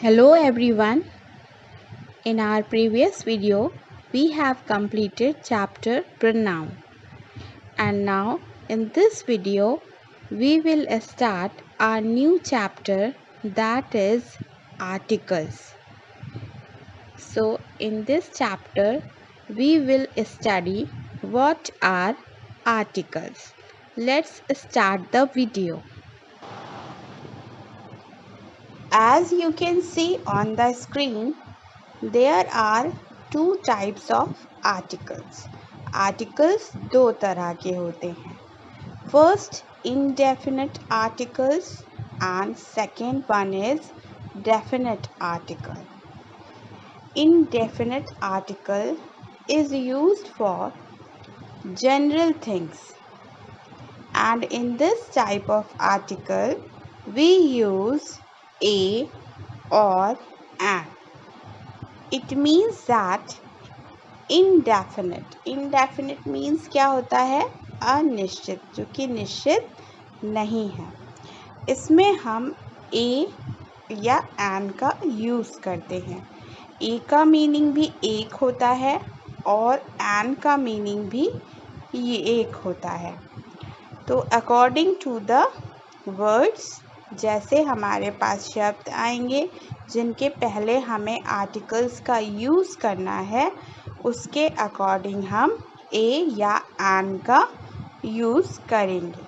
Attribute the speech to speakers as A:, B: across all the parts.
A: Hello everyone. In our previous video, we have completed chapter pronoun. And now in this video, we will start our new chapter, that is articles. So in this chapter, we will study what are articles. Let's start the video. As you can see on the screen, there are two types of articles. Articles दो तरह के होते हैं. First, indefinite articles and second one is definite article. Indefinite article is used for general things, and in this type of article we use a or an. It means that indefinite means क्या होता है? अनिश्चित, जो कि निश्चित नहीं है. इसमें हम a या an का यूज़ करते हैं. a का मीनिंग भी एक होता है और an का मीनिंग भी ये एक होता है. तो अकॉर्डिंग टू द वर्ड्स, जैसे हमारे पास शब्द आएंगे जिनके पहले हमें आर्टिकल्स का यूज़ करना है, उसके अकॉर्डिंग हम ए या एन का यूज़ करेंगे.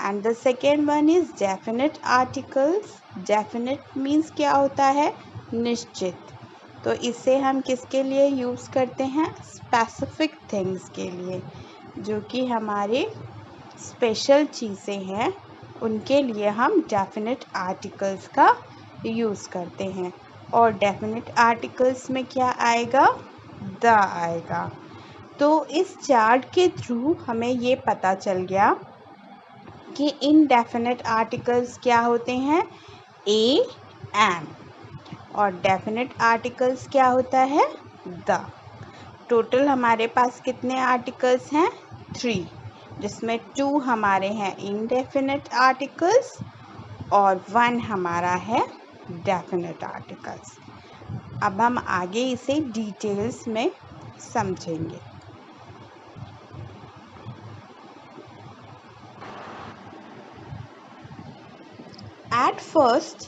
A: And the second one is definite articles. Definite means क्या होता है? निश्चित. तो इसे हम किसके लिए यूज़ करते हैं? स्पेसिफिक थिंग्स के लिए, जो कि हमारे स्पेशल चीज़ें हैं, उनके लिए हम डेफिनेट आर्टिकल्स का यूज़ करते हैं. और डेफिनेट आर्टिकल्स में क्या आएगा? द आएगा. तो इस चार्ट के थ्रू हमें ये पता चल गया कि इनडेफिनेट आर्टिकल्स क्या होते हैं? ए, एन. और डेफिनेट आर्टिकल्स क्या होता है? द. टोटल हमारे पास कितने आर्टिकल्स हैं? 3, जिसमें 2 हमारे हैं इनडेफिनेट आर्टिकल्स और 1 हमारा है डेफिनेट आर्टिकल्स. अब हम आगे इसे डिटेल्स में समझेंगे. At first,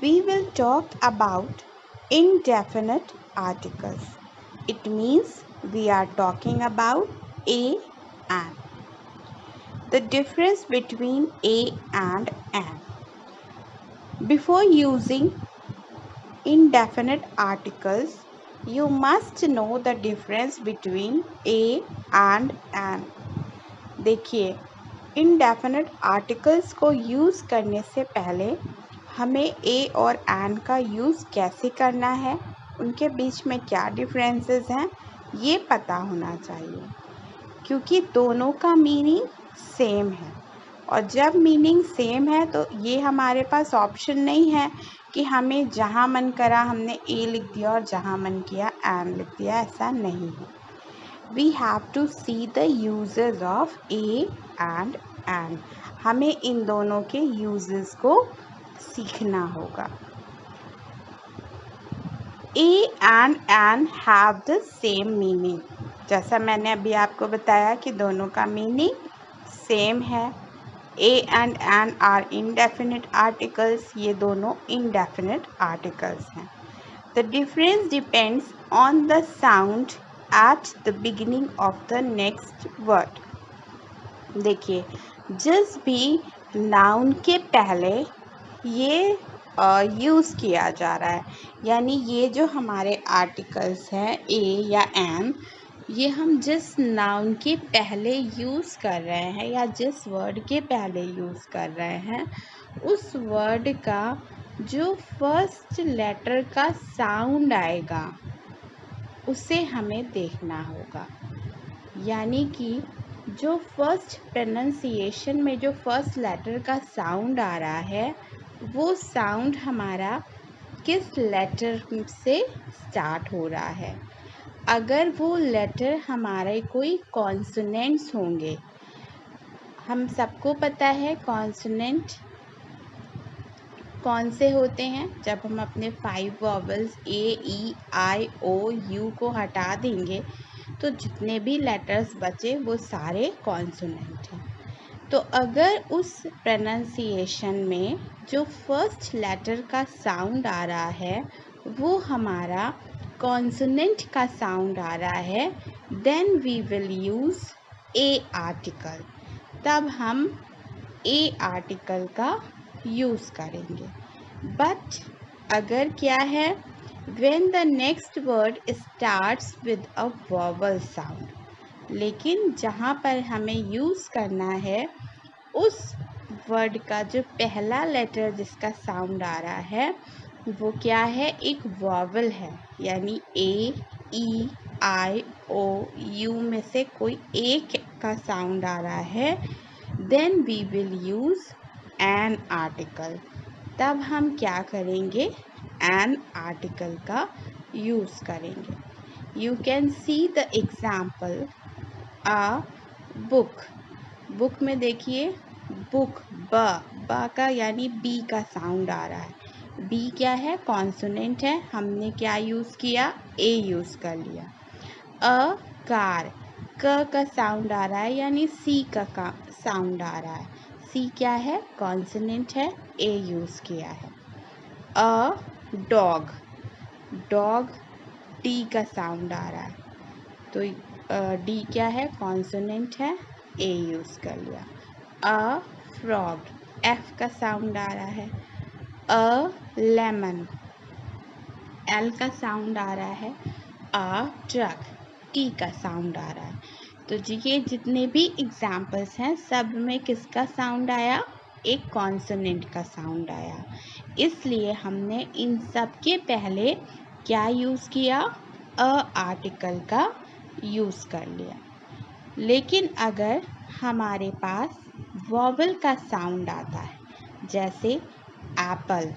A: we will talk about indefinite articles. It means we are talking about a and. The difference between a and an. Before using indefinite articles, you must know the difference between a and an. देखिए, indefinite articles को use करने से पहले हमें a और an का use कैसे करना है, उनके बीच में क्या डिफरेंसेस हैं, ये पता होना चाहिए. क्योंकि दोनों का मीनिंग सेम है, और जब मीनिंग सेम है तो ये हमारे पास ऑप्शन नहीं है कि हमें जहाँ मन करा हमने ए लिख दिया और जहाँ मन किया एन लिख दिया. ऐसा नहीं है. We have to see the uses of a and an. हमें इन दोनों के यूजेस को सीखना होगा. A and an have the same meaning. जैसा मैंने अभी आपको बताया कि दोनों का मीनिंग सेम है. A and an are indefinite articles. ये दोनों इनडेफिनेट आर्टिकल्स हैं. The difference depends on the sound at the beginning of the next word. देखिए, जिस भी नाउन के पहले ये यूज़ किया जा रहा है, यानी ये जो हमारे आर्टिकल्स हैं ए या एन, ये हम जिस नाउन के पहले यूज़ कर रहे हैं या जिस वर्ड के पहले यूज़ कर रहे हैं, उस वर्ड का जो फर्स्ट लेटर का साउंड आएगा उसे हमें देखना होगा. यानी कि जो फर्स्ट प्रोनंसिएशन में जो फर्स्ट लेटर का साउंड आ रहा है, वो साउंड हमारा किस लेटर से स्टार्ट हो रहा है. अगर वो लेटर हमारे कोई कॉन्सोनेंट्स होंगे, हम सबको पता है कॉन्सोनेंट कौन से होते हैं? जब हम अपने 5 vowels A, E, I, O, you को हटा देंगे तो जितने भी लेटर्स बचे वो सारे कॉन्सोनेंट हैं। तो अगर उस प्रोनाउंसिएशन में जो फर्स्ट लेटर का साउंड आ रहा है वो हमारा कॉन्सोनेंट का साउंड आ रहा है, then we will use a article. तब हम ए आर्टिकल का यूज़ करेंगे। बट अगर क्या है, when the next word starts with a vowel sound, लेकिन जहाँ पर हमें यूज़ करना है उस वर्ड का जो पहला लेटर जिसका साउंड आ रहा है वो क्या है? एक वॉवल है, यानी ए, ई, आई, ओ, यू में से कोई एक का साउंड आ रहा है, then we will use an article. तब हम क्या करेंगे? एन आर्टिकल का यूज़ करेंगे। You can see the example a book. Book में देखिए, बुक ब का यानी बी का साउंड आ रहा है। बी क्या है? कॉन्सोनेंट है। हमने क्या यूज़ किया? ए यूज़ कर लिया। अ कार, क का साउंड आ रहा है यानी सी का साउंड आ रहा है। सी क्या है? कॉन्सोनेंट है, ए यूज़ किया है। अ डॉग, डॉग डी का साउंड आ रहा है, तो डी क्या है? कॉन्सोनेंट है, ए यूज़ कर लिया। अ फ्रॉग, एफ का साउंड आ रहा है। अ लेमन, एल का साउंड आ रहा है। अ ट्रक, टी का साउंड आ रहा है। तो जी ये जितने भी एग्जाम्पल्स हैं सब में किसका साउंड आया? एक कॉन्सोनेंट का साउंड आया। इसलिए हमने इन सब के पहले क्या यूज़ किया? अ आर्टिकल का यूज़ कर लिया। लेकिन अगर हमारे पास वॉवल का साउंड आता है, जैसे एप्पल,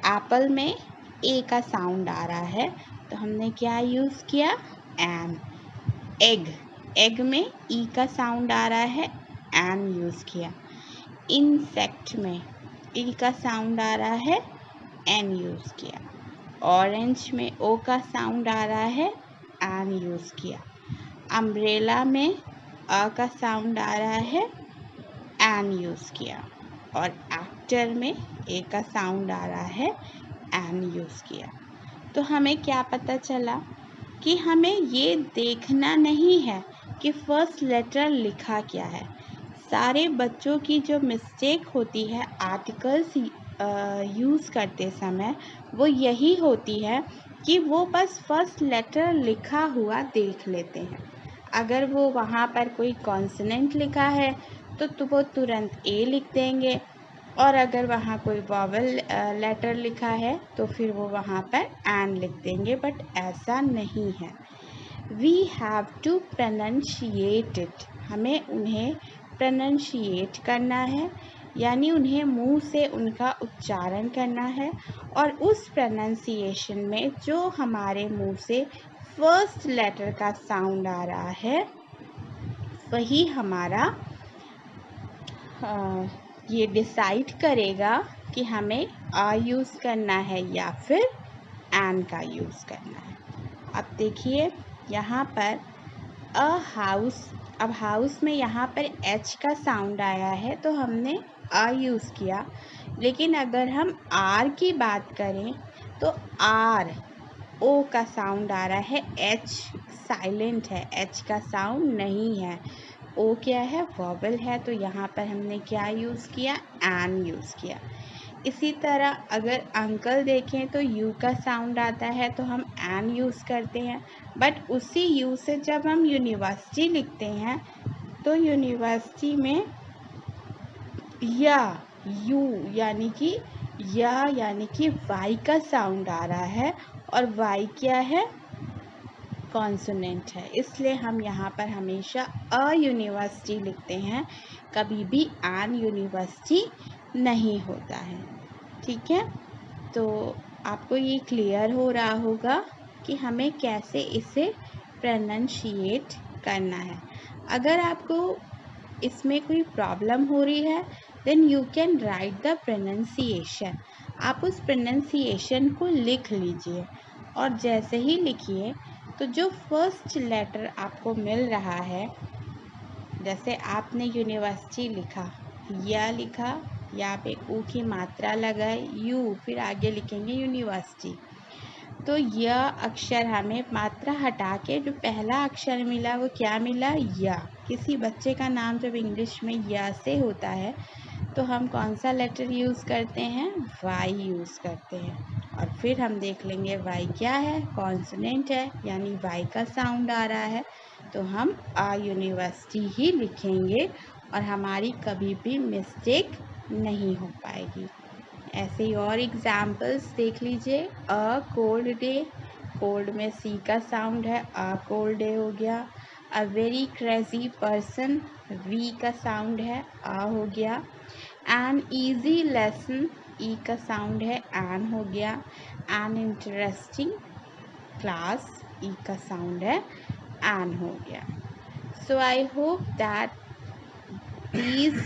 A: एप्पल में ए का साउंड आ रहा है तो हमने क्या यूज़ किया? एन। एग, एग में ई का साउंड आ रहा है, एन यूज़ किया। इंसेक्ट में ई का साउंड आ रहा है, एन यूज़ किया। ऑरेंज में ओ का साउंड आ रहा है, एन यूज़ किया। अम्ब्रेला में अ का साउंड आ रहा है, एन यूज़ किया। और एक्टर में ए का साउंड आ रहा है, एन यूज़ किया। तो हमें क्या पता चला कि हमें ये देखना नहीं है कि फर्स्ट लेटर लिखा क्या है। सारे बच्चों की जो मिस्टेक होती है आर्टिकल्स यूज़ करते समय वो यही होती है कि वो बस फर्स्ट लेटर लिखा हुआ देख लेते हैं। अगर वो वहाँ पर कोई कॉन्सोनेंट लिखा है तो वो तुरंत ए लिख देंगे, और अगर वहाँ कोई वॉवल लेटर लिखा है तो फिर वो वहाँ पर एन लिख देंगे, बट ऐसा नहीं है। वी हैव टू प्रोनंशिएट इट, हमें उन्हें प्रोनंशिएट करना है, यानी उन्हें मुंह से उनका उच्चारण करना है, और उस प्रोनंसिएशन में जो हमारे मुंह से फर्स्ट लेटर का साउंड आ रहा है वही हमारा ये डिसाइड करेगा कि हमें आ यूज़ करना है या फिर एन का यूज़ करना है। अब देखिए यहाँ पर अ हाउस, अब हाउस में यहाँ पर एच का साउंड आया है तो हमने आ यूज़ किया, लेकिन अगर हम आर की बात करें तो आर ओ का साउंड आ रहा है, एच साइलेंट है, एच का साउंड नहीं है। ओ क्या है? वॉवल है, तो यहाँ पर हमने क्या यूज़ किया? एन यूज़ किया। इसी तरह अगर अंकल देखें तो यू का साउंड आता है तो हम एन यूज़ करते हैं, बट उसी यू से जब हम यूनिवर्सिटी लिखते हैं तो यूनिवर्सिटी में या यू यानी कि वाई का साउंड आ रहा है, और वाई क्या है? कॉन्सोनेंट है, इसलिए हम यहाँ पर हमेशा अ यूनिवर्सिटी लिखते हैं, कभी भी एन यूनिवर्सिटी नहीं होता है। ठीक है, तो आपको ये क्लियर हो रहा होगा कि हमें कैसे इसे प्रोनंशिएट करना है। अगर आपको इसमें कोई प्रॉब्लम हो रही है then you can write the pronunciation. आप उस प्रोनंसिएशन को लिख लीजिए और जैसे ही लिखिए तो जो फर्स्ट लेटर आपको मिल रहा है, जैसे आपने यूनिवर्सिटी लिखा, या लिखा, या पे ऊ की मात्रा लगाए यू, फिर आगे लिखेंगे यूनिवर्सिटी। तो यह अक्षर हमें मात्रा हटा के जो पहला अक्षर मिला वो क्या मिला, या। किसी बच्चे का नाम जब इंग्लिश में या से होता है तो हम कौन सा लेटर यूज़ करते हैं, वाई यूज़ करते हैं। और फिर हम देख लेंगे वाई क्या है, कॉन्सोनेंट है, यानी वाई का साउंड आ रहा है, तो हम आ यूनिवर्सिटी ही लिखेंगे और हमारी कभी भी मिस्टेक नहीं हो पाएगी। ऐसे ही और एग्जाम्पल्स देख लीजिए। अ कोल्ड डे, कोल्ड में सी का साउंड है, अ कोल्ड डे हो गया। A very crazy person, V का साउंड है, आ हो गया। एन ईजी लेसन, ई का साउंड है, एन हो गया। एन इंटरेस्टिंग क्लास, ई का साउंड है, एन हो गया। सो आई होप दैट these